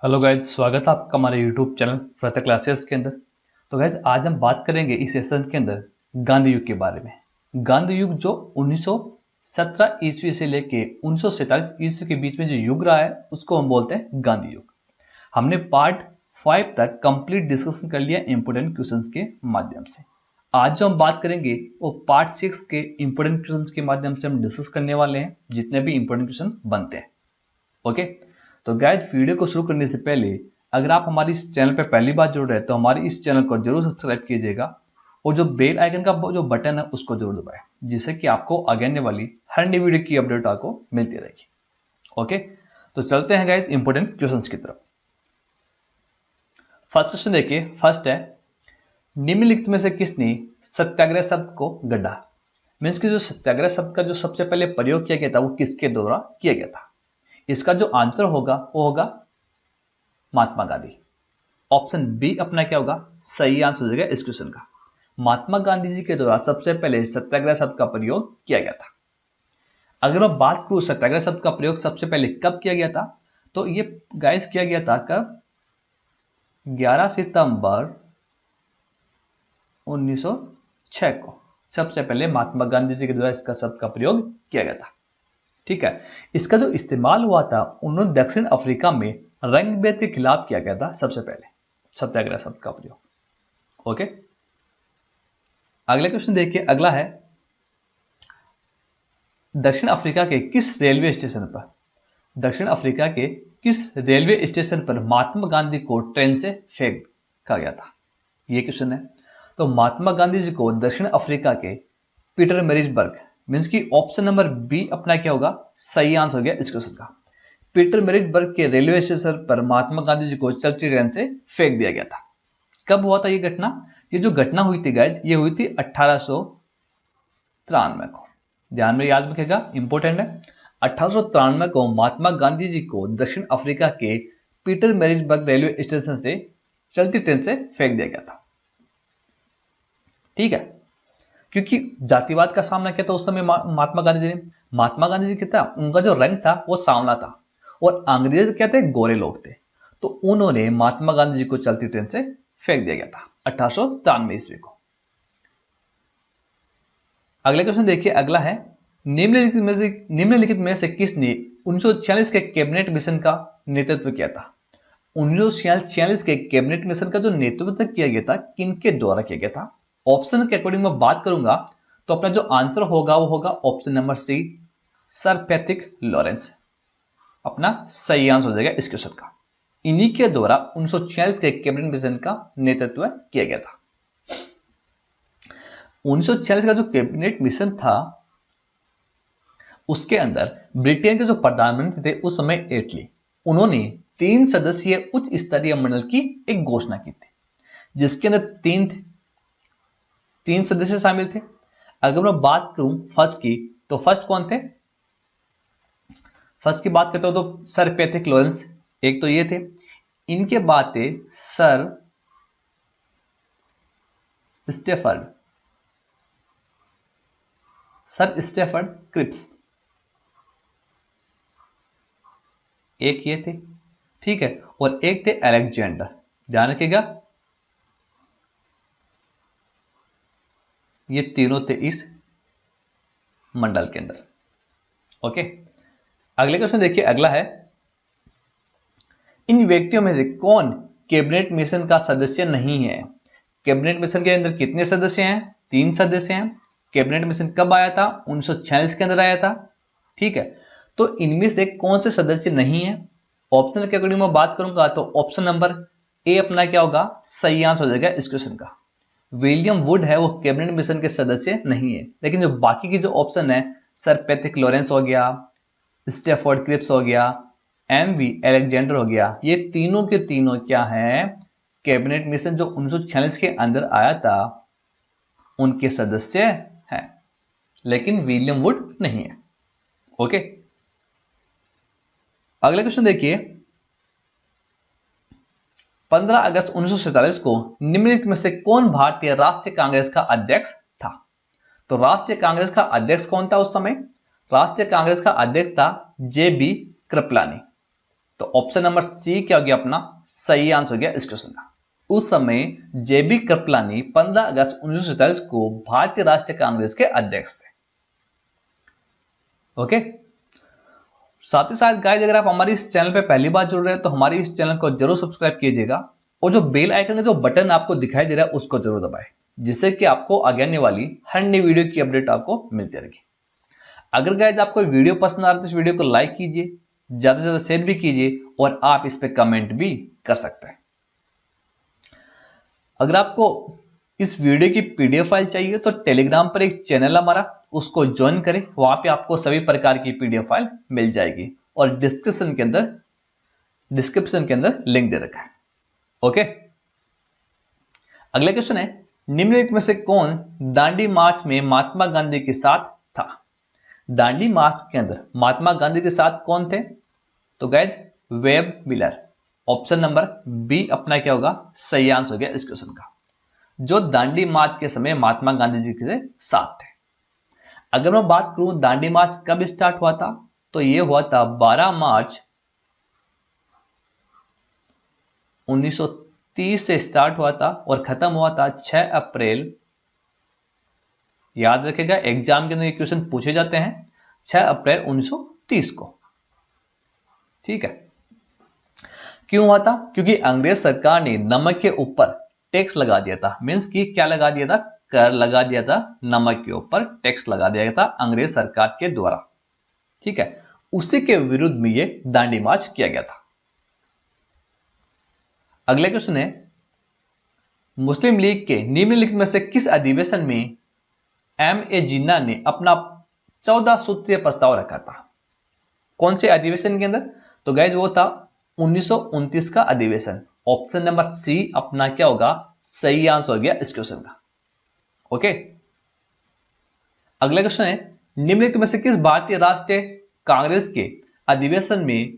Hello guys, स्वागत है आपका हमारे यूट्यूब चैनल प्रथा क्लासेस के अंदर। तो गाइज आज हम बात करेंगे इस सेशन के अंदर गांधी युग के बारे में। गांधी युग जो 1917 ईस्वी से लेके 1947 ईस्वी के बीच में जो युग रहा है उसको हम बोलते हैं गांधी युग। हमने पार्ट 5 तक कंप्लीट डिस्कशन कर लिया इंपोर्टेंट क्वेश्चंस के माध्यम से। आज जो हम बात करेंगे वो पार्ट 6 के इंपोर्टेंट क्वेश्चंस के माध्यम से हम डिस्कस करने वाले हैं, जितने भी इंपोर्टेंट क्वेश्चन बनते हैं। ओके, तो गाइज वीडियो को शुरू करने से पहले अगर आप हमारे इस चैनल पर पहली बार जुड़ रहे हैं तो हमारे इस चैनल को जरूर सब्सक्राइब कीजिएगा और जो बेल आइकन का जो बटन है उसको जरूर दबाएं, जिससे कि आपको आगे आने वाली हर नई वीडियो की अपडेट आपको मिलती रहेगी। ओके, तो चलते हैं गाइज इंपोर्टेंट क्वेश्चंस की तरफ। फर्स्ट क्वेश्चन देखिए, फर्स्ट है निम्नलिखित में से किसने सत्याग्रह शब्द को गढ़ा। मीन्स कि जो सत्याग्रह शब्द का जो सबसे पहले प्रयोग किया गया था वो किसके द्वारा किया गया था। इसका जो आंसर होगा वो होगा महात्मा गांधी। ऑप्शन बी अपना क्या होगा सही आंसर हो जाएगा इस क्वेश्चन का। महात्मा गांधी जी के द्वारा सबसे पहले सत्याग्रह शब्द का प्रयोग किया गया था। अगर मैं बात करूं सत्याग्रह शब्द का प्रयोग सबसे पहले कब किया गया था, तो ये गाइस किया गया था कब 11 सितंबर 1906 को सबसे पहले महात्मा गांधी जी के द्वारा इसका शब्द का प्रयोग किया गया था। ठीक है, इसका जो इस्तेमाल हुआ था उन्होंने दक्षिण अफ्रीका में रंगभेद के खिलाफ किया गया था सबसे पहले सत्याग्रह शब्द का प्रयोग। ओके, अगला क्वेश्चन देखिए, अगला है दक्षिण अफ्रीका के किस रेलवे स्टेशन पर दक्षिण अफ्रीका के किस रेलवे स्टेशन पर महात्मा गांधी को ट्रेन से फेंका गया था। यह क्वेश्चन है। तो महात्मा गांधी जी को दक्षिण अफ्रीका के पीटरमैरिट्जबर्ग, मीन्स की ऑप्शन नंबर बी अपना क्या होगा सही आंसर हो गया इस क्वेश्चन का। पीटरमैरिट्जबर्ग के रेलवे स्टेशन पर महात्मा गांधी जी को चलती ट्रेन से फेंक दिया गया था। कब हुआ था ये घटना? ये जो घटना हुई थी गाइज ये हुई थी 1893 को। ध्यान में याद रखेगा, इंपॉर्टेंट है। 1893 को महात्मा गांधी जी को दक्षिण अफ्रीका के पीटरमैरिट्जबर्ग रेलवे स्टेशन से चलती ट्रेन से फेंक दिया गया था। ठीक है, क्योंकि जातिवाद का सामना किया था उस समय महात्मा गांधी जी ने। महात्मा गांधी जी क्या था, उनका जो रंग था वो सांवला था और अंग्रेज क्या थे, गोरे लोग थे। तो उन्होंने महात्मा गांधी जी को चलती ट्रेन से फेंक दिया गया था 1893 ईस्वी को। अगला क्वेश्चन देखिए, अगला है निम्नलिखित में से किसने 1946 के कैबिनेट मिशन का नेतृत्व किया था। 1946 के कैबिनेट मिशन का जो नेतृत्व किया गया था किनके द्वारा किया गया था। ऑप्शन के अकॉर्डिंग मैं बात करूंगा तो अपना जो आंसर होगा वो होगा option number C sir Patrick Lawrence. अपना सही आंसर हो जाएगा इस क्वेश्चन का। इन्हीं के द्वारा 1946 के कैबिनेट मिशन का नेतृत्व किया गया था। 1946 का जो कैबिनेट मिशन था उसके अंदर ब्रिटेन के जो प्रधानमंत्री थे उस समय एटली, उन्होंने 3 सदस्यीय उच्च स्तरीय मंडल की एक घोषणा की थी, जिसके अंदर तीन सदस्य शामिल थे। अगर मैं बात करूं फर्स्ट की, तो फर्स्ट कौन थे? फर्स्ट की बात करता हूं तो सर पैट्रिक लॉरेंस, एक तो ये थे। इनके बाद थे सर स्टेफर्ड क्रिप्स, एक ये थे। ठीक है, और एक थे अलेक्जेंडर। ध्यान रखिएगा, ये तीनों थे इस मंडल के अंदर। ओके, अगले क्वेश्चन देखिए, अगला है इन व्यक्तियों में से कौन कैबिनेट मिशन का सदस्य नहीं है। कैबिनेट मिशन के अंदर कितने सदस्य हैं? 3 सदस्य हैं। कैबिनेट मिशन कब आया था? 1946 के अंदर आया था। ठीक है, तो इनमें से कौन से सदस्य नहीं है? ऑप्शन के अकॉर्डिंग मैं बात करूंगा तो ऑप्शन नंबर ए अपना क्या होगा सही आंसर हो जाएगा इस क्वेश्चन का। विलियम वुड है वो कैबिनेट मिशन के सदस्य नहीं है, लेकिन जो बाकी की जो ऑप्शन है सर पैट्रिक लॉरेंस हो गया, स्टेफोर्ड क्रिप्स हो गया, एमवी अलेक्जेंडर हो गया, ये तीनों के तीनों क्या है कैबिनेट मिशन जो 1946 के अंदर आया था उनके सदस्य हैं, लेकिन विलियम वुड नहीं है। ओके, अगला क्वेश्चन देखिए, 15 अगस्त 1947 को निम्नलिखित में से कौन भारतीय राष्ट्रीय कांग्रेस का अध्यक्ष था। तो राष्ट्रीय कांग्रेस का अध्यक्ष कौन था उस समय? राष्ट्रीय कांग्रेस का अध्यक्ष था जे बी कृपलानी। तो ऑप्शन नंबर सी क्या हो गया अपना सही आंसर हो गया इस क्वेश्चन का। उस समय जेबी कृपलानी 15 अगस्त 1947 को भारतीय राष्ट्रीय कांग्रेस के अध्यक्ष थे। ओके, साथ ही साथ गाइस अगर आप हमारे इस चैनल पे पहली बार जुड़ रहे हैं तो हमारे इस चैनल को जरूर सब्सक्राइब कीजिएगा और जो बेल आइकन का जो बटन आपको दिखाई दे रहा है उसको जरूर दबाएं, जिससे कि आपको आगे आने वाली हर नई वीडियो की अपडेट आपको मिलती रहेगी। अगर गाइस आपको वीडियो पसंद आ रहा है तो इस वीडियो को लाइक कीजिए, ज्यादा से ज्यादा शेयर भी कीजिए और आप इस पे कमेंट भी कर सकते हैं। अगर आपको इस वीडियो की पीडीएफ फाइल चाहिए तो टेलीग्राम पर एक चैनल हमारा, उसको ज्वाइन करें, वहां पे आपको सभी प्रकार की पीडीएफ फाइल मिल जाएगी और डिस्क्रिप्शन के अंदर लिंक दे रखा है। ओके, अगला क्वेश्चन है निम्नलिखित में से कौन दांडी मार्च में महात्मा गांधी के साथ था? दांडी मार्च के अंदर महात्मा गांधी के साथ कौन थे? तो guys Webb Miller, option number B अपना क्या होगा सही आंसर हो गया इस क्वेश्चन का, जो दांडी मार्च के समय महात्मा गांधी जी के साथ थे। अगर मैं बात करूं दांडी मार्च कब स्टार्ट हुआ था तो यह हुआ था 12 मार्च 1930 से स्टार्ट हुआ था और खत्म हुआ था 6 अप्रैल, याद रखेगा एग्जाम के अंदर ये क्वेश्चन पूछे जाते हैं, 6 अप्रैल 1930 को। ठीक है, क्यों हुआ था? क्योंकि अंग्रेज सरकार ने नमक के ऊपर टैक्स लगा दिया था। मींस कि क्या लगा दिया था? कर लगा दिया था, नमक के ऊपर टैक्स लगा दिया था अंग्रेज सरकार के द्वारा। ठीक है, उसी के विरुद्ध में ये दांडी मार्च किया गया था। अगला क्वेश्चन है मुस्लिम लीग के निम्नलिखित में से किस अधिवेशन में M.A. जिन्ना ने अपना 14 सूत्रीय प्रस्ताव रखा था? कौन से अधिवेशन के अंदर? तो गाइज वो था 1929 का अधिवेशन। ऑप्शन नंबर सी अपना क्या होगा सही आंसर हो गया इस क्वेश्चन का। ओके, अगला क्वेश्चन है निम्नलिखित में से किस भारतीय राष्ट्रीय कांग्रेस के अधिवेशन में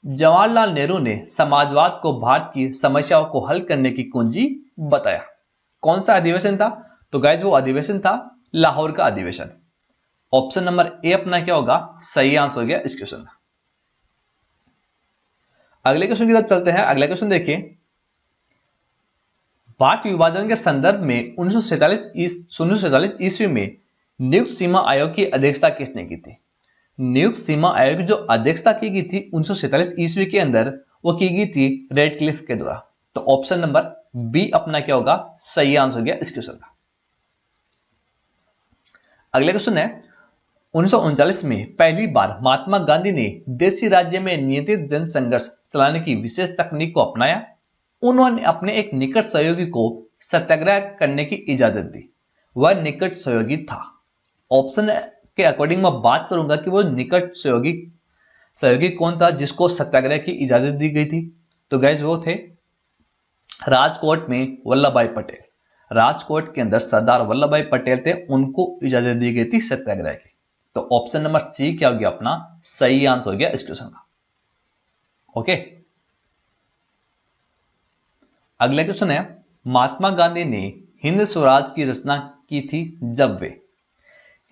जवाहरलाल नेहरू ने समाजवाद को भारत की समस्याओं को हल करने की कुंजी बताया? कौन सा अधिवेशन था? तो गाइज वो अधिवेशन था लाहौर का अधिवेशन। ऑप्शन नंबर ए अपना क्या होगा सही आंसर हो गया इस क्वेश्चन का। अगले क्वेश्चन की तरफ चलते हैं। अगला क्वेश्चन देखिए, भारत विभाजन के संदर्भ में 1947 ईस्वी में नियुक्त सीमा आयोग की अध्यक्षता किसने की थी? नियुक्त सीमा आयोग की जो अध्यक्षता की गई थी 1947 ईस्वी के अंदर वो की गई थी रेडक्लिफ के द्वारा। तो ऑप्शन नंबर बी अपना क्या होगा सही आंसर हो गया इस क्वेश्चन का। अगला क्वेश्चन है 1939 में पहली बार महात्मा गांधी ने देशी राज्य में नियंत्रित जन संघर्ष चलाने की विशेष तकनीक को अपनाया। उन्होंने अपने एक निकट सहयोगी को सत्याग्रह करने की इजाजत दी। वह निकट सहयोगी था। ऑप्शन के अकॉर्डिंग मैं बात करूंगा कि वो निकट सहयोगी कौन था जिसको सत्याग्रह की इजाजत दी गई थी? तो गाइस वो थे राजकोट में वल्लभ भाई पटेल। राजकोट के अंदर सरदार वल्लभ भाई पटेल थे, उनको इजाजत दी गई थी सत्याग्रह की। तो ऑप्शन नंबर सी क्या हो गया अपना सही आंसर हो गया इस क्वेश्चन का। ओके, अगला क्वेश्चन है महात्मा गांधी ने हिंद स्वराज की रचना की थी जब वे?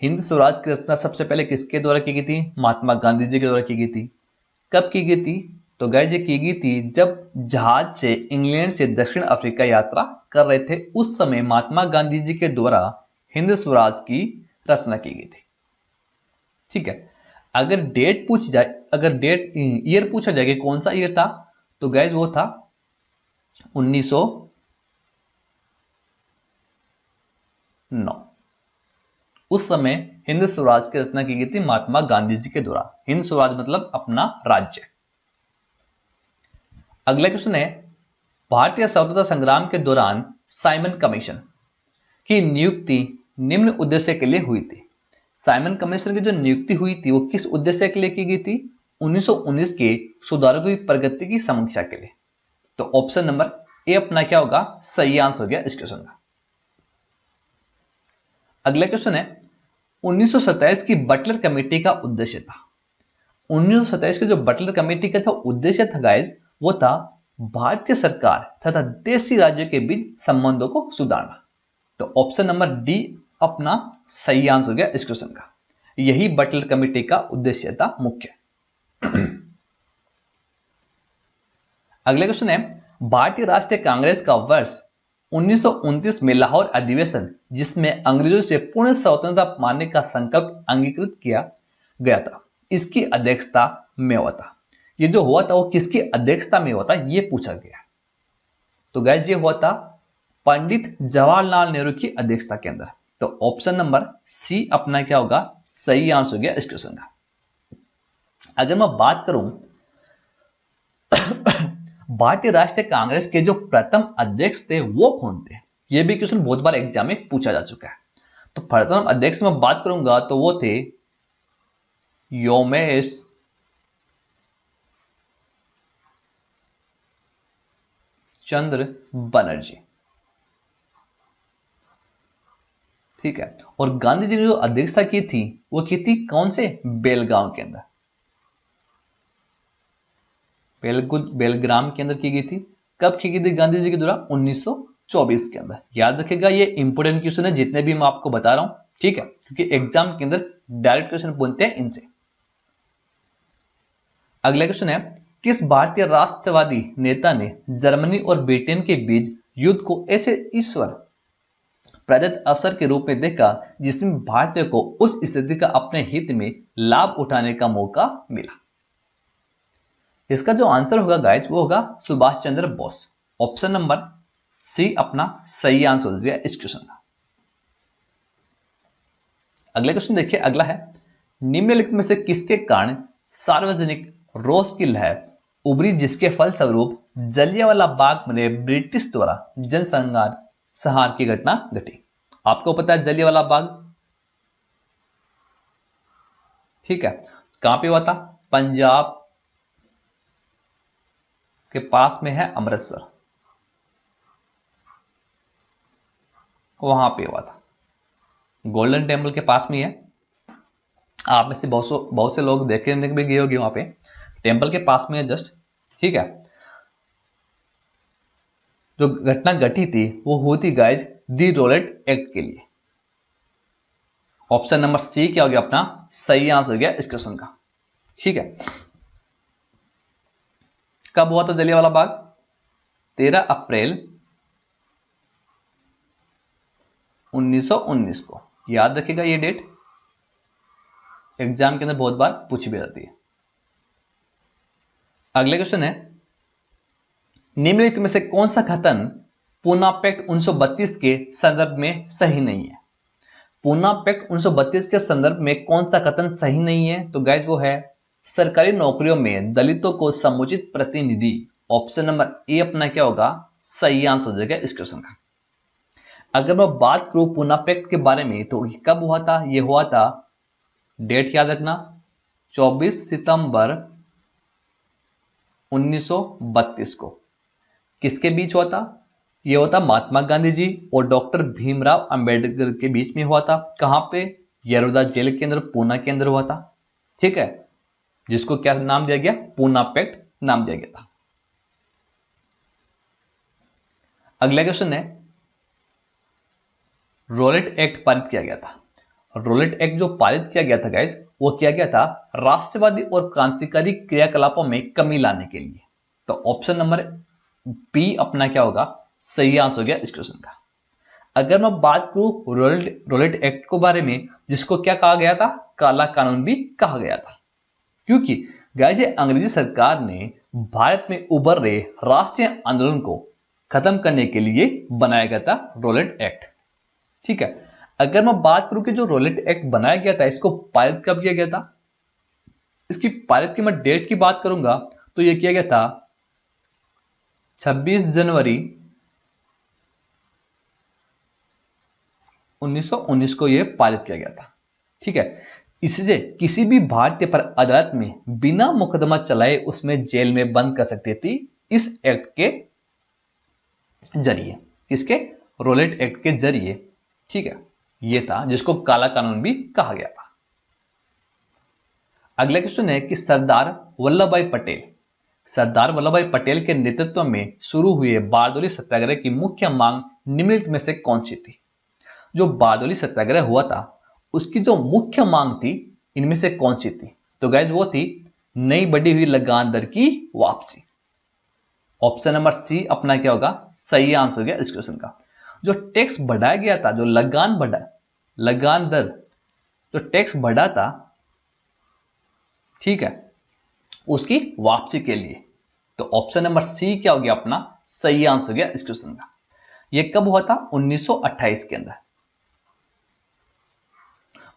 हिंद स्वराज की रचना सबसे पहले किसके द्वारा की गई थी? महात्मा गांधी जी के द्वारा की गई थी। कब की गई थी? तो गाइस ये की गई थी जब जहाज से इंग्लैंड से दक्षिण अफ्रीका यात्रा कर रहे थे, उस समय महात्मा गांधी जी के द्वारा हिंद स्वराज की रचना की गई थी। ठीक है, अगर डेट पूछ जाए, अगर डेट ईयर पूछा जाए कि कौन सा ईयर था, तो गाइस वो था 1909। उस समय हिंद स्वराज की रचना की गई थी महात्मा गांधी जी के द्वारा। हिंद स्वराज मतलब अपना राज्य। अगला क्वेश्चन है भारतीय स्वतंत्रता संग्राम के दौरान साइमन कमीशन की नियुक्ति निम्न उद्देश्य के लिए हुई थी। साइमन कमीशन की जो नियुक्ति हुई थी वो किस उद्देश्य के लिए की गई थी? 1919 के सुधारों की प्रगति की समीक्षा के लिए। तो ऑप्शन नंबर ए अपना क्या होगा सही आंसर हो गया इस क्वेश्चन का। अगला क्वेश्चन है 1927 की बटलर कमेटी का उद्देश्य था। 1927 की जो बटलर कमेटी का जो उद्देश्य था गाइस वो था भारतीय सरकार तथा देशी राज्यों के बीच संबंधों को सुधारना। तो ऑप्शन नंबर डी अपना सही आंसर हो गया इस क्वेश्चन का। यही बटलर कमेटी का उद्देश्य था मुख्य। अगला क्वेश्चन है, भारतीय राष्ट्रीय कांग्रेस का वर्ष 1929 में लाहौर अधिवेशन, जिसमें अंग्रेजों से पूर्ण स्वतंत्रता पाने का संकल्प अंगीकृत किया गया था, इसकी अध्यक्षता में हुआ था। ये जो हुआ था वो किसकी अध्यक्षता में हुआ था, ये पूछा गया। तो गाइस ये हुआ था पंडित जवाहरलाल नेहरू की अध्यक्षता के अंदर। तो ऑप्शन नंबर सी अपना क्या होगा, सही आंसर हो गया इस क्वेश्चन का। अगर मैं बात करूं भारतीय राष्ट्रीय कांग्रेस के जो प्रथम अध्यक्ष थे वो कौन थे, ये भी क्वेश्चन बहुत बार एग्जाम में पूछा जा चुका है। तो प्रथम अध्यक्ष में बात करूंगा तो वो थे योमेश चंद्र बनर्जी। ठीक है, और गांधी जी ने जो अध्यक्षता की थी वो की थी कौन से, बेलगांव के अंदर, बेलग्राम के अंदर की गई थी। कब की गई थी गांधी जी के द्वारा, 1924 के अंदर। याद रखेगा ये इंपोर्टेंट क्वेश्चन है जितने भी मैं आपको बता रहा हूं, ठीक है, क्योंकि एग्जाम के अंदर डायरेक्ट क्वेश्चन पूछते हैं इनसे। अगला क्वेश्चन है, किस भारतीय राष्ट्रवादी नेता ने जर्मनी और ब्रिटेन के बीच युद्ध को ऐसे ईश्वर प्रदत्त अवसर के रूप में देखा जिसमें भारतीय को उस स्थिति का अपने हित में लाभ उठाने का मौका मिला। इसका जो आंसर होगा गाइस वो होगा सुभाष चंद्र बोस। ऑप्शन नंबर सी अपना सही आंसर हो गया इस क्वेश्चन का। अगला क्वेश्चन देखिए, अगला है, निम्नलिखित में से किसके कारण सार्वजनिक रोष की लहर उभरी जिसके फलस्वरूप जलियांवाला बाग में ब्रिटिश द्वारा जनसंहार की घटना घटी। आपको पता है जलियांवाला बाग, ठीक है, कहां पे हुआ था, पंजाब के पास में है अमृतसर, वहां पे हुआ था, गोल्डन टेम्पल के पास में है। आप में से बहुत से लोग देखने भी गए होंगे, वहां पे टेम्पल के पास में है जस्ट, ठीक है। जो घटना घटी थी वो हुई थी गाइस दी रोलेट एक्ट के लिए। ऑप्शन नंबर सी क्या हो गया अपना सही आंसर हो गया इस क्वेश्चन का, ठीक है। कब हुआ था जलियांवाला बाग, 13 अप्रैल 1919 को। याद रखिएगा ये डेट, एग्जाम के अंदर बहुत बार पूछी भी जाती है। अगले क्वेश्चन है, निम्नलिखित में से कौन सा कथन पूना पैक्ट 1932 के संदर्भ में सही नहीं है। पूना पैक्ट 1932 के संदर्भ में कौन सा कथन सही नहीं है, तो गाइस वो है सरकारी नौकरियों में दलितों को समुचित प्रतिनिधि। ऑप्शन नंबर ए अपना क्या होगा सही आंसर हो जाएगा इस क्वेश्चन का। अगर मैं बात करूं पूना पैक्ट के बारे में तो कब हुआ था, ये हुआ था, डेट याद रखना, 24 सितंबर 1932 को। किसके बीच हुआ था, ये हुआ था महात्मा गांधी जी और डॉक्टर भीमराव अंबेडकर के बीच में हुआ था। कहां पे, यरोदा जेल के अंदर, पूना के अंदर हुआ था, ठीक है, जिसको क्या नाम दिया गया, पूना पैक्ट नाम दिया गया था। अगला क्वेश्चन है, रोलेट एक्ट पारित किया गया था। रोलेट एक्ट जो पारित किया गया था गाइस वो किया गया था राष्ट्रवादी और क्रांतिकारी क्रियाकलापों में कमी लाने के लिए। तो ऑप्शन नंबर बी अपना क्या होगा सही आंसर हो गया इस क्वेश्चन का। अगर मैं बात करूं रोलेट एक्ट के बारे में, जिसको क्या कहा गया था, काला कानून भी कहा गया था, क्योंकि गाइस अंग्रेजी सरकार ने भारत में उभर रहे राष्ट्रीय आंदोलन को खत्म करने के लिए बनाया गया था रोलेट एक्ट, ठीक है। अगर मैं बात करूं कि जो रोलेट एक्ट बनाया गया था इसको पारित कब किया गया था, इसकी पारित की मैं डेट की बात करूंगा तो यह किया गया था 26 जनवरी 1919 को यह पारित किया गया था, ठीक है। इससे किसी भी भारतीय पर अदालत में बिना मुकदमा चलाए उसमें जेल में बंद कर सकती थी इस एक्ट के जरिए, किसके, रोलेट एक्ट के जरिए, ठीक है। यह था जिसको काला कानून भी कहा गया था। अगला क्वेश्चन है कि सरदार वल्लभ भाई पटेल के नेतृत्व में शुरू हुए बारदोली सत्याग्रह की मुख्य मांग निम्नलिखित में से कौन सी थी। जो बारदोली सत्याग्रह हुआ था उसकी जो मुख्य मांग थी इनमें से कौन सी थी, तो गाइज वो थी नई बढ़ी हुई लगान दर की वापसी। ऑप्शन नंबर सी अपना क्या होगा सही आंसर हो गया इस क्वेश्चन का। जो टैक्स बढ़ाया गया था, जो लगान दर, जो टैक्स बढ़ा था, ठीक है, उसकी वापसी के लिए। तो ऑप्शन नंबर सी क्या हो गया अपना सही आंसर हो गया इस क्वेश्चन का। यह कब हुआ था? 1928 के अंदर।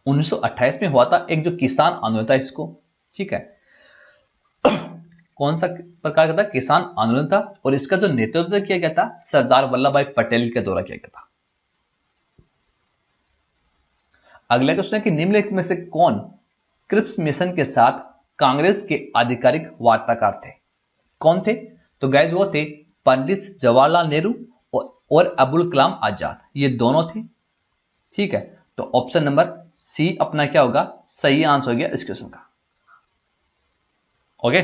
1928 में हुआ था एक जो किसान आंदोलन था इसको, ठीक है, कौन सा प्रकार का था? किसान आंदोलन था। और इसका जो नेतृत्व किया गया था सरदार वल्लभ भाई पटेल के द्वारा किया गया था। अगला क्वेश्चन है कि निम्नलिखित में से कौन क्रिप्स मिशन के साथ कांग्रेस के आधिकारिक वार्ताकार थे? कौन थे? तो गाइज वो थे पंडित जवाहरलाल नेहरू और अबुल कलाम आजाद, ये दोनों थे, ठीक है। तो ऑप्शन नंबर सी अपना क्या होगा सही आंसर हो गया इस क्वेश्चन का। ओके,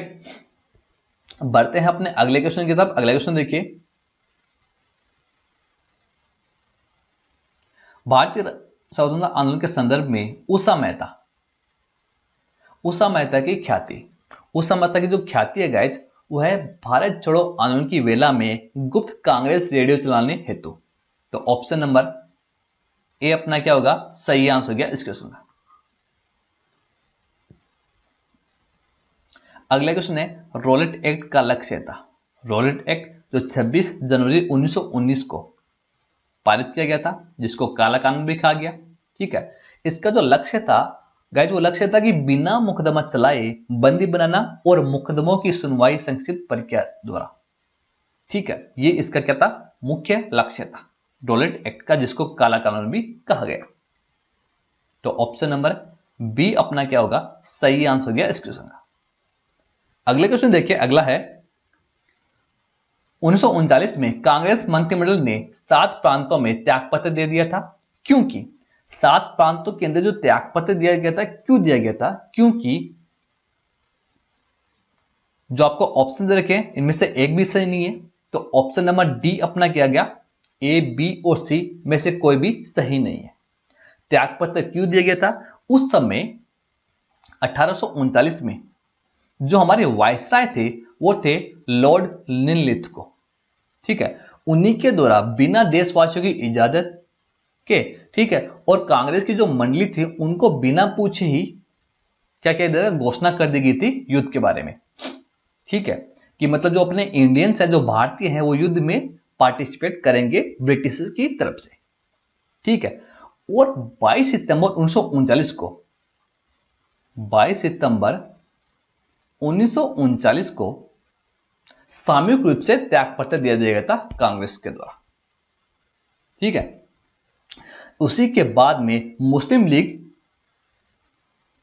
बढ़ते हैं अपने अगले क्वेश्चन की तरफ। अगला क्वेश्चन देखिए, भारतीय स्वतंत्रता आंदोलन के संदर्भ में उषा मेहता की ख्याति, उषा मेहता की जो ख्याति है गाइज, वो है भारत छोड़ो आंदोलन की वेला में गुप्त कांग्रेस रेडियो चलाने हेतु। तो ऑप्शन नंबर ए अपना क्या होगा सही आंसर हो गया इस क्वेश्चन का। अगला क्वेश्चन है रॉलेट एक्ट का लक्ष्य था। रॉलेट एक्ट जो 26 जनवरी 1919 को पारित किया गया था, जिसको काला कानून भी कहा गया, ठीक है। इसका जो लक्ष्य था गाइज, वो लक्ष्य था कि बिना मुकदमा चलाए बंदी बनाना और मुकदमों की सुनवाई संक्षिप्त प्रक्रिया द्वारा, ठीक है। ये इसका क्या था? मुख्य लक्ष्य था रॉलेट एक्ट का, जिसको काला कानून भी कहा गया। तो ऑप्शन नंबर बी अपना क्या होगा सही आंसर हो गया इस क्वेश्चन का। अगले क्वेश्चन देखिए, अगला है 1939 में कांग्रेस मंत्रिमंडल ने 7 प्रांतों में त्यागपत्र दे दिया था। क्योंकि 7 प्रांतों के अंदर जो त्यागपत्र दिया गया था, क्यों दिया गया था? क्योंकि जो आपको ऑप्शन दे रखे हैं इनमें से एक भी सही नहीं है। तो ऑप्शन नंबर डी अपना किया गया, ए, बी और सी में से कोई भी सही नहीं है। त्यागपत्र क्यों दिया गया था? उस समय 1839 में जो हमारे वायसराय थे वो थे लॉर्ड लिनलिथ, ठीक है। उन्हीं के द्वारा बिना देशवासियों की इजाजत के, ठीक है, और कांग्रेस की जो मंडली थी उनको बिना पूछे ही क्या कह दिया, घोषणा कर दी गई थी युद्ध के बारे में, ठीक है, कि मतलब जो अपने इंडियंस हैं, जो भारतीय हैं, वो युद्ध में पार्टिसिपेट करेंगे ब्रिटिश की तरफ से, ठीक है। और 22 सितंबर 1939 को 22 सितंबर 1939 को सामूहिक रूप से त्यागपत्र दिया गया था कांग्रेस के द्वारा, ठीक है। उसी के बाद में मुस्लिम लीग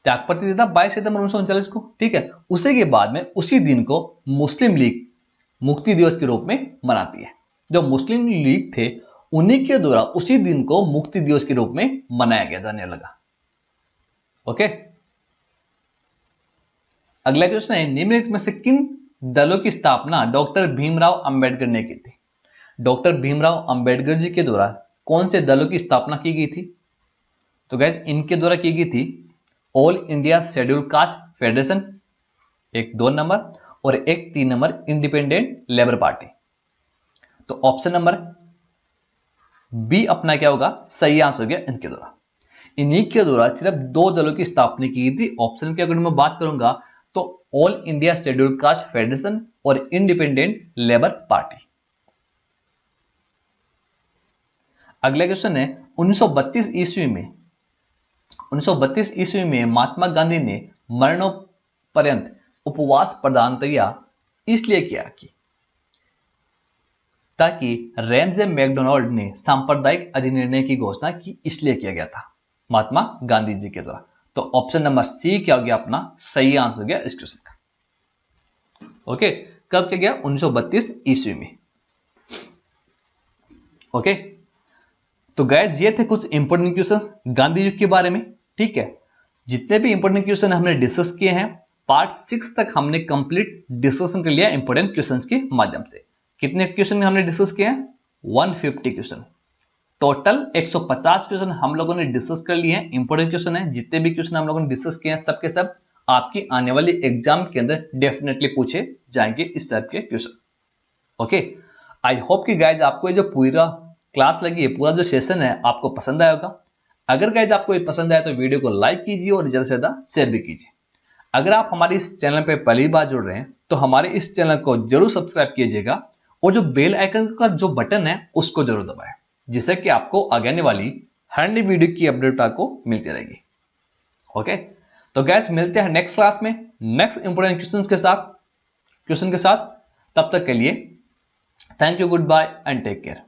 त्यागपत्र दिया था 22 सितंबर 1939 को, ठीक है। उसी के बाद में उसी दिन को मुस्लिम लीग मुक्ति दिवस के रूप में मनाती है। जो मुस्लिम लीग थे उन्हीं के द्वारा उसी दिन को मुक्ति दिवस के रूप में मनाया गया, जाने लगा। ओके, अगला क्वेश्चन है निम्नलिखित में से किन दलों की स्थापना डॉक्टर भीमराव अंबेडकर ने की थी? डॉक्टर भीमराव अंबेडकर जी के द्वारा कौन से दलों की स्थापना की गई थी? तो गाइस इनके द्वारा की गई थी all India schedule caste federation, एक 2 नंबर, और एक 3 नंबर इंडिपेंडेंट लेबर पार्टी। तो ऑप्शन नंबर बी अपना क्या होगा सही आंसर हो गया इनके द्वारा। इन्हीं के द्वारा सिर्फ 2 दलों की स्थापना की गई थी। ऑप्शन की अगर मैं बात करूंगा तो all India schedule caste federation और इंडिपेंडेंट लेबर पार्टी। अगला क्वेश्चन है 1932 ईस्वी में महात्मा गांधी ने मरणोपर्यंत उपवास प्रधानतया इसलिए किया कि ताकि रैमजे मैकडोनाल्ड ने सांप्रदायिक अधिनिर्णय की घोषणा की, इसलिए किया गया था महात्मा गांधी जी के द्वारा। तो ऑप्शन नंबर सी क्या हो गया अपना सही आंसर हो गया इस क्वेश्चन का। ओके, कब किया गया? 1932 ईस्वी में। ओके, तो गाइस ये थे कुछ इंपोर्टेंट क्वेश्चन गांधी युग के बारे में, ठीक है। जितने भी इंपोर्टेंट क्वेश्चन हमने डिस्कस किए हैं, पार्ट 6 तक हमने कंप्लीट डिस्कशन कर लिया इंपोर्टेंट क्वेश्चंस के माध्यम से। कितने क्वेश्चन हमने डिस्कस किए हैं? 150 क्वेश्चन टोटल। 150 क्वेश्चन हम लोगों ने डिस्कस कर लिए हैं, इंपोर्टेंट क्वेश्चन है। जितने भी क्वेश्चन हम लोगों ने डिस्कस किए हैं सब के सब आपकी आने वाली एग्जाम के अंदर डेफिनेटली पूछे जाएंगे इस टाइप के क्वेश्चन। ओके, आई होप कि गाइज आपको ये जो पूरा क्लास लगी है, पूरा जो सेशन है आपको पसंद आया होगा। अगर गाइज आपको ये पसंद आया तो वीडियो को लाइक कीजिए और ज़्यादा से ज़्यादा शेयर भी कीजिए। अगर आप हमारे इस चैनल पे पहली बार जुड़ रहे हैं तो हमारे इस चैनल को जरूर सब्सक्राइब कीजिएगा और जो बेल आइकन का जो बटन है उसको जरूर दबाएं, जिससे कि आपको आगे आने वाली हर नई वीडियो की अपडेट आपको मिलती रहेगी। ओके, तो गैस मिलते हैं नेक्स्ट क्लास में नेक्स्ट इंपोर्टेंट क्वेश्चन के साथ। तब तक के लिए thank you, goodbye and take care.